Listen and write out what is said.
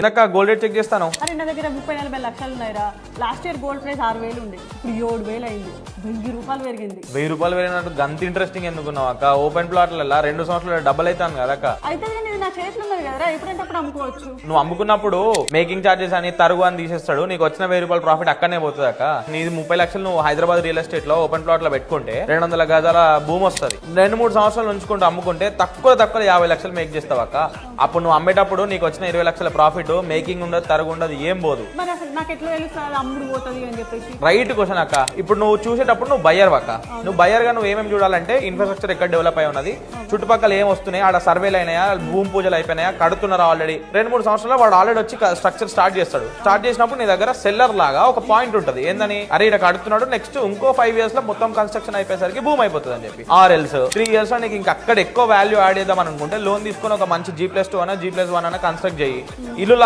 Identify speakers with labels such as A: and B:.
A: ఇందాక gold rate check చేస్తాను.
B: అరే నా దగ్గర 30-40 లక్షలు ఉన్నాయిరా. లాస్ట్ ఇయర్ గోల్డ్ ప్రైస్ 6,000 ఉండే, ఇప్పుడు 7,000 అయింది. 1,000 రూపాయలు పెరిగింది.
A: 1,000 రూపాయలు పెరిగినట్టు గంత ఇంట్రెస్టింగ్ ఎందుకున్నావు అక్క? ఓపెన్ ప్లాట్లలో 2 సంవత్సరాలు డబల్ అవుతాను కదా అక్క.
B: అయితే ఇది నా చేతిలో ఉన్నది కదరా, ఎప్పుడంటే అప్పుడు అమ్ముకోవచ్చు.
A: నువ్వు అమ్ముకున్నప్పుడు మేకింగ్ చార్జెస్ అని తరుగు అని తీసేస్తాడు, నీకు వచ్చిన 1,000 రూపాయల ప్రాఫిట్ అక్కడనే పోతుంది అక్క. నీది 30 లక్షలు నువ్వు హైదరాబాద్ రియల్ ఎస్టేట్ లో ఓపెన్ ప్లాట్ లో పెట్టుకుంటే 200 గజాల భూమి వస్తుంది. 2-3 సంవత్సరాలు ఉంచుకుంటూ అమ్ముకుంటే తక్కువ 50 లక్షలు మేక్ చేస్తావు అక్క. అప్పుడు నువ్వు అమ్మేటప్పుడు నీకు వచ్చిన 20 లక్షల ప్రాఫిట్ మేకింగ్ ఉండదు, తరుగు ఉండదు, ఏం పోదు.
B: మరి అసలు నాకు ఎట్లా తెలుస్తుంది అమ్ముడు పోతుంది అని చెప్పేసి?
A: రైట్ క్వశ్చన్ అక్క. ఇప్పుడు నువ్వు చూసేటప్పుడు నువ్వు బయ్యర్ అక్క. నువ్వు బయ్యర్ గా నువ్వు ఏమేమి చూడాలంటే ఇన్ఫ్రాస్ట్రక్చర్ ఎక్కడ డెవలప్ అయి ఉన్నది, చుట్టుపక్కల ఏం వస్తున్నాయి, ఆడ సర్వేలు అయినాయా, భూమి పూజలు అయిపోయినాయా, కడుతున్నారా ఆల్రెడీ. 2-3 సంవత్సరాలు వాడు ఆల్రెడీ వచ్చి స్ట్రక్చర్ స్టార్ట్ చేస్తాడు. స్టార్ట్ చేసినప్పుడు నీ దగ్గర సెల్లర్ లాగా ఒక పాయింట్ ఉంటుంది, ఏందని అరే ఇక్కడ కడుతున్నాడు, నెక్స్ట్ ఇంకో 5 years లో మొత్తం కన్స్ట్రక్షన్ అయిపోయేసరికి భూమి అయిపోతుంది అని చెప్పి. ఆర్ఎల్స్ 3 years లో నీకు ఇంకా అక్కడ ఎక్కువ వాల్యూ యాడ్ చేద్దాం అనుకుంటే లోన్ తీసుకొని ఒక మంచి G+2 G+1 కన్స్ట్రక్ట్ చేయి. ఇల్లు